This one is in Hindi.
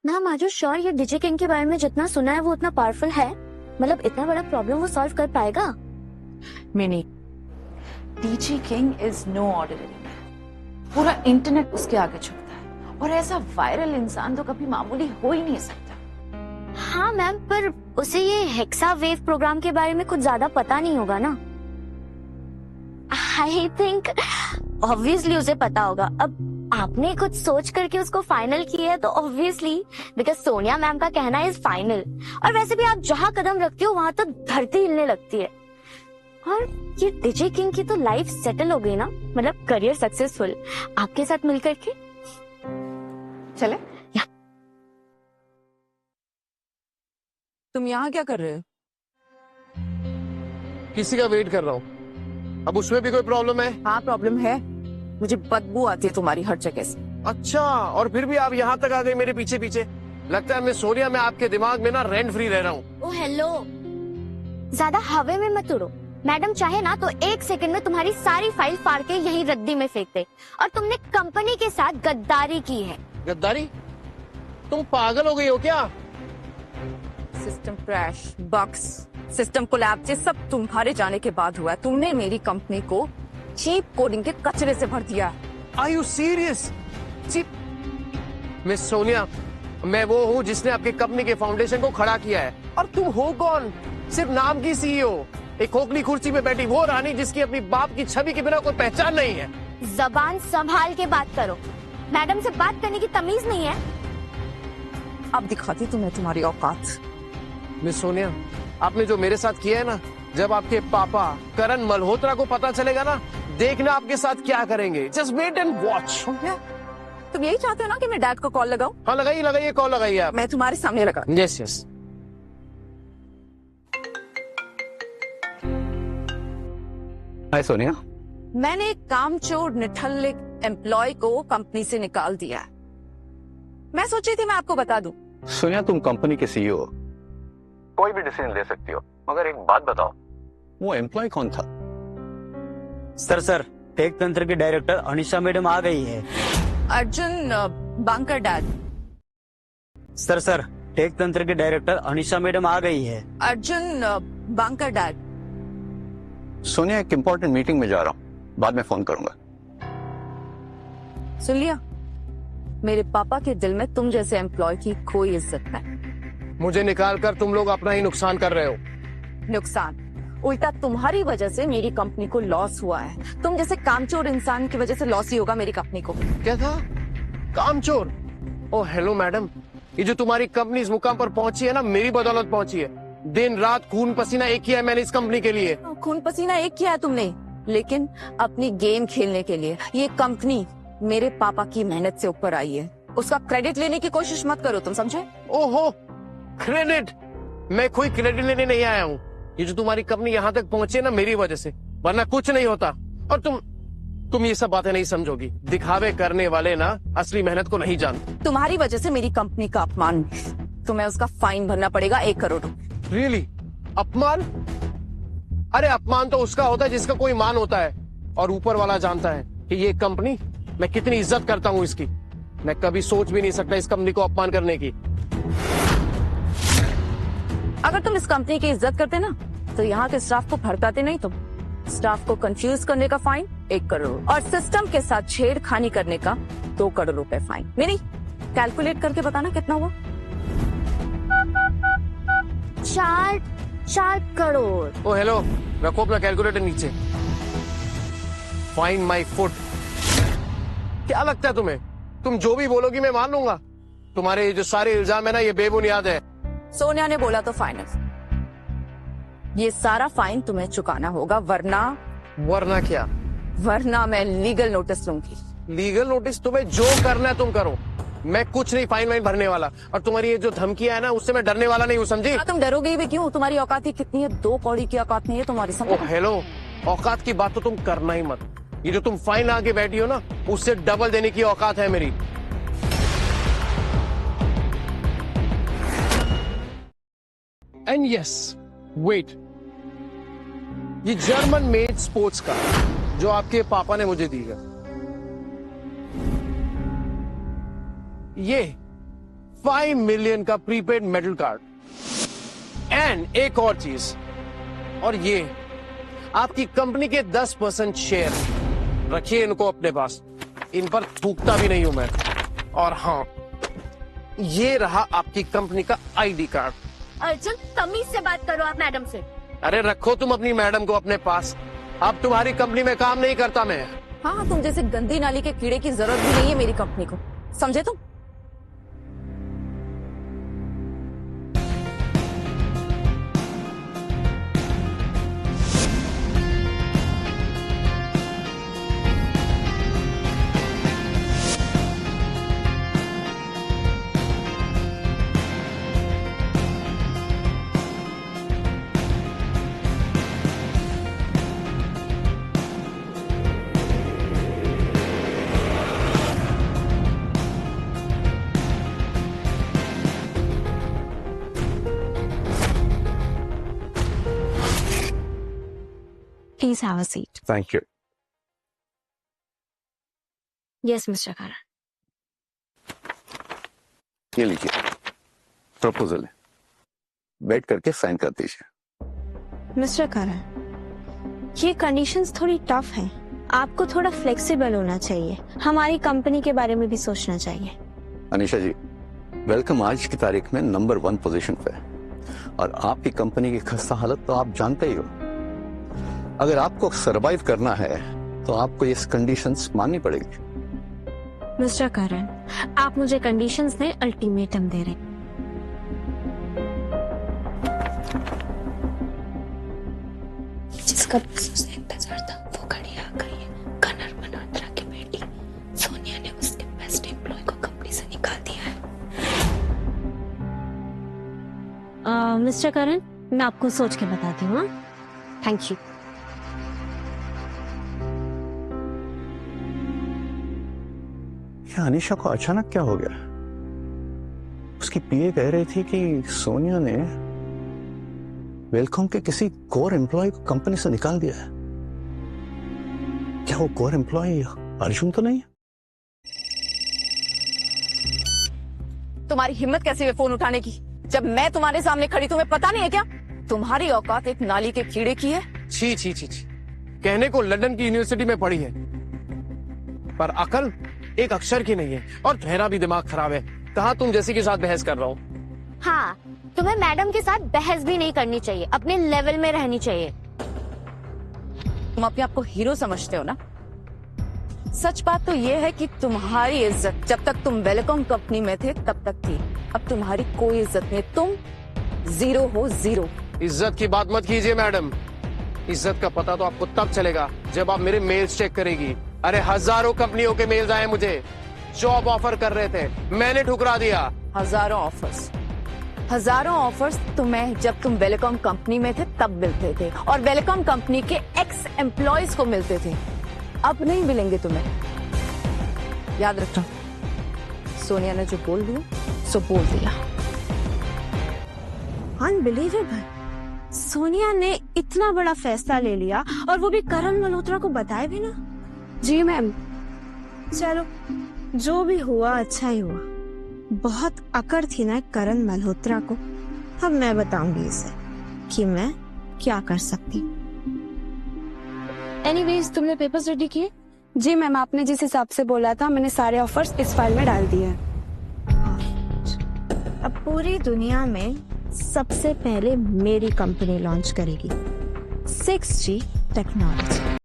मैम आर यू श्योर ये डीजे किंग के बारे में जितना सुना है वो उतना पावरफुल है? मतलब इतना बड़ा प्रॉब्लम वो सॉल्व कर पाएगा? Mini, DJ King is no ordinary man. पूरा इंटरनेट उसके आगे झुकता है और ऐसा वायरल इंसान तो कभी मामूली हो ही नहीं सकता। हाँ मैम, पर उसे ये हेक्सा वेव प्रोग्राम के बारे में कुछ ज्यादा पता नहीं होगा ना? आई थिंक ऑब्वियसली उसे पता होगा। अब आपने कुछ सोच करके उसको फाइनल किया है तो ऑब्वियसली बिकॉज सोनिया मैम का कहना इज फाइनल। और वैसे भी आप जहाँ कदम रखती हो वहां तो धरती हिलने लगती है। और ये डीजे किंग की तो लाइफ सेटल हो गई ना, मतलब करियर सक्सेसफुल आपके साथ मिलकर के। चले? या। तुम यहाँ क्या कर रहे हो? किसी का वेट कर रहा हूँ। अब उसमें भी कोई प्रॉब्लम है? हाँ प्रॉब्लम है, मुझे बदबू आती है तुम्हारी हर जगह से। अच्छा, और फिर भी आप यहाँ तक आ गए मेरे पीछे पीछे। लगता है मैं सोनिया, मैं आपके दिमाग में ना रेंट फ्री रह रहा हूँ। ओ हेलो, ज्यादा हवा में मत उड़ो। मैडम चाहे ना तो 1 सेकंड में तुम्हारी सारी फाइल फाड़ के यही रद्दी में फेंक दे। और तुमने कंपनी के साथ गद्दारी की है। गद्दारी? तुम पागल हो गई हो क्या? System crash, bugs, system collapse, ये सब तुम्हारे जाने के बाद हुआ है। तुमने मेरी कंपनी को चीप कोडिंग के कचरे से भर दिया। Are you serious? Miss Sonia, मैं वो हूँ जिसने आपकी कंपनी के फाउंडेशन को खड़ा किया है। और तुम हो कौन? सिर्फ नाम की सीईओ, एक खोखली कुर्सी में बैठी वो रानी जिसकी अपनी बाप की छवि के बिना कोई पहचान नहीं है। जबान संभाल के बात करो, मैडम से बात करने की तमीज नहीं है। अब दिखाती तुम्हें तुम्हारी औकात। मिस सोनिया, आपने जो मेरे साथ किया है ना, जब आपके पापा करण मल्होत्रा को पता चलेगा ना, देखना आपके साथ क्या करेंगे। Just wait and watch. तुम यही चाहते हो ना कि मैं डैड को कॉल लगाऊं? हाँ लगाइए लगाइए, कॉल लगाइए आप। मैं तुम्हारे सामने लगा। Yes yes. हाय सोनिया। मैंने एक कामचोर निठल्ले एम्प्लॉय को कंपनी से निकाल दिया है। मैं सोची थी मैं आपको बता दूं। सोनिया, तुम कंपनी के सीईओ हो, कोई भी डिसीजन ले सकती हो, मगर एक बात बताओ, वो एम्प्लॉय कौन था? सर टेक तंत्र की डायरेक्टर अनिशा मैडम आ गई है। अर्जुन बांकर डैड। सर टेक तंत्र के डायरेक्टर अनिशा मैडम आ गई है। अर्जुन बांकर डैड। सोनिया, एक इम्पोर्टेंट मीटिंग में जा रहा हूँ, बाद में फोन करूंगा। सुन लिया, मेरे पापा के दिल में तुम जैसे एम्प्लॉय की कोई इज्जत नहीं। मुझे निकाल कर तुम लोग अपना ही नुकसान कर रहे हो। नुकसान उल्टा तुम्हारी वजह से मेरी कंपनी को लॉस हुआ है। तुम जैसे कामचोर इंसान की वजह से लॉस ही होगा मेरी कंपनी को। क्या था? कामचोर? ओ हेलो मैडम, ये जो तुम्हारी कंपनी इस मुकाम पर पहुंची है ना, मेरी बदौलत पहुंची है। दिन रात खून पसीना एक किया है मैंने इस कंपनी के लिए। खून पसीना एक किया है तुमने, लेकिन अपनी गेम खेलने के लिए। ये कंपनी मेरे पापा की मेहनत से ऊपर आई है, उसका क्रेडिट लेने की कोशिश मत करो, तुम समझे? ओहो, क्रेडिट? मैं कोई क्रेडिट लेने नहीं आया हूँ। ये जो तुम्हारी कंपनी यहाँ तक पहुंची है ना, मेरी वजह से, वरना कुछ नहीं होता। और तुम ये सब बातें नहीं समझोगी। दिखावे करने वाले ना असली मेहनत को नहीं जानते। तुम्हारी वजह से मेरी कंपनी का अपमान, तुम्हें उसका फाइन भरना पड़ेगा 1 करोड़। रियली? अपमान? अरे अपमान तो उसका होता है जिसका कोई मान होता है, और ऊपर वाला जानता है कि ये कंपनी, मैं कितनी इज्जत करता हूँ इसकी। मैं कभी सोच भी नहीं सकता इस कंपनी को अपमान करने की। अगर तुम इस कंपनी की इज्जत करते ना तो यहाँ के स्टाफ को भड़काते नहीं। तुम स्टाफ को कंफ्यूज करने का फाइन 1 करोड़ और सिस्टम के साथ छेड़खानी करने का 2 करोड़ रुपए फाइन। मेरी कैलकुलेट करके बताना कितना हुआ? 4 करोड़। ओ हेलो, रखो अपना कैलकुलेटर नीचे। Find my foot. क्या लगता है तुम्हें, तुम जो भी बोलोगी मैं मान लूंगा? तुम्हारे ये जो सारे इल्जाम है ना, ये बेबुनियाद है। सोनिया ने बोला तो फाइनल, ये सारा फाइन तुम्हें चुकाना होगा, वरना क्या? वरना मैं लीगल नोटिस लूंगी। Legal notice? तुम्हें जो करना है तुम करो, मैं कुछ नहीं फाइन वाइन भरने वाला। और तुम्हारी ये जो धमकियां है ना, उससे मैं डरने वाला नहीं हूँ, समझी? तुम डरोगे भी क्यों? तुम्हारी औकात ही कितनी है? 2 कौड़ी की औकात नहीं है तुम्हारी, समझ? ओ हेलो, औकात की बात तो तुम करना ही मत। ये जो तुम फाइन आके बैठी हो ना, उससे डबल देने की औकात है मेरी। एंड यस, वेट, ये जर्मन मेड स्पोर्ट्स कार जो आपके पापा ने मुझे दी है, ये 5 मिलियन का प्रीपेड मेटल कार्ड एंड एक और चीज, और ये आपकी कंपनी के 10% शेयर, रखिए इनको अपने पास, इन पर थूकता भी नहीं हूं मैं। और हाँ, ये रहा आपकी कंपनी का आईडी कार्ड। अर्जुन, तमीज से बात करो आप मैडम से। अरे रखो तुम अपनी मैडम को अपने पास, अब तुम्हारी कंपनी में काम नहीं करता मैं। हाँ, तुम जैसे गंदी नाली के कीड़े की जरूरत भी नहीं है मेरी कंपनी को, समझे तुम? Please have a seat. Thank you. Yes, Mr. Karan. ये लीजिए प्रपोजल है, बैठ करके साइन कर दीजिए। मिस्टर करन, ये कंडीशंस थोड़ी टफ हैं। आपको थोड़ा फ्लेक्सिबल होना चाहिए, हमारी कंपनी के बारे में भी सोचना चाहिए। अनीशा जी, वेलकम आज की तारीख में नंबर 1 पोजीशन पे है, और आपकी कंपनी की खस्ता हालत तो आप जानते ही हो। अगर आपको सरवाइव करना है तो आपको ये कंडीशंस माननी पड़ेगी। मिस्टर करन, आप मुझे कंडीशंस नहीं, अल्टीमेटम दे रहे हैं। जिसका बिजनेस इंतजार था वो घड़ी आ गई है। कनर मल्होत्रा की बेटी सोनिया ने उसके बेस्ट एम्प्लॉय को कंपनी से निकाल दिया है। मिस्टर करन, मैं आपको सोच के बताती हूँ। Thank you. क्या अनीशा को अचानक क्या हो गया? उसकी पीए कह रही थी कि सोनिया ने वेलकॉम के किसी कोर एम्प्लॉय को कंपनी से निकाल दिया है। क्या वो कोर एम्प्लॉय अर्जुन तो नहीं है? तुम्हारी हिम्मत कैसी है फोन उठाने की, जब मैं तुम्हारे सामने खड़ी, तुम्हें पता नहीं है क्या? तुम्हारी औकात एक नाली के कीड़े की है। छी छी छी छी, कहने को लंदन की यूनिवर्सिटी में पढ़ी है, पर अकल एक अक्षर की नहीं है, और तुम्हारा भी दिमाग खराब है। कहा तुम जैसी के साथ बहस कर रहा हूँ। हाँ, तुम्हें मैडम के साथ बहस भी नहीं करनी चाहिए, अपने लेवल में रहनी चाहिए। तुम अपने आप को हीरो समझते हो ना? सच बात तो ये है कि तुम्हारी इज्जत जब तक तुम वेलकॉम कंपनी में थे तब तक थी, अब तुम्हारी कोई इज्जत नहीं, तुम जीरो हो, जीरो। इज्जत की बात मत कीजिए मैडम, इज्जत का पता तो आपको तब चलेगा जब आप मेरे मेल्स चेक करेगी। अरे हजारों कंपनियों के मेल्स आए मुझे, जॉब ऑफर कर रहे थे, मैंने ठुकरा दिया। हजारों ऑफर्स तुम्हें जब तुम वेलकॉम कंपनी में थे तब मिलते थे, और वेलकॉम कंपनी के एक्स एम्प्लॉयज को मिलते थे। अब नहीं मिलेंगे तुम्हें, याद रखना। सोनिया ने जो बोल दिया सो बोल दिया। अनबिलीवेबल, सोनिया ने इतना बड़ा फैसला ले लिया और वो भी करण मल्होत्रा को बताए भी ना। जी मैम, चलो जो भी हुआ अच्छा ही हुआ। बहुत अकड़ थी ना करण मल्होत्रा को, अब मैं बताऊंगी इसे कि मैं क्या कर सकती। एनीवेज, तुमने पेपर्स रेडी किए? जी मैम, आपने जिस हिसाब से बोला था मैंने सारे ऑफर्स इस फाइल में डाल दिए हैं। अब पूरी दुनिया में सबसे पहले मेरी कंपनी लॉन्च करेगी 6G टेक्नोलॉजी।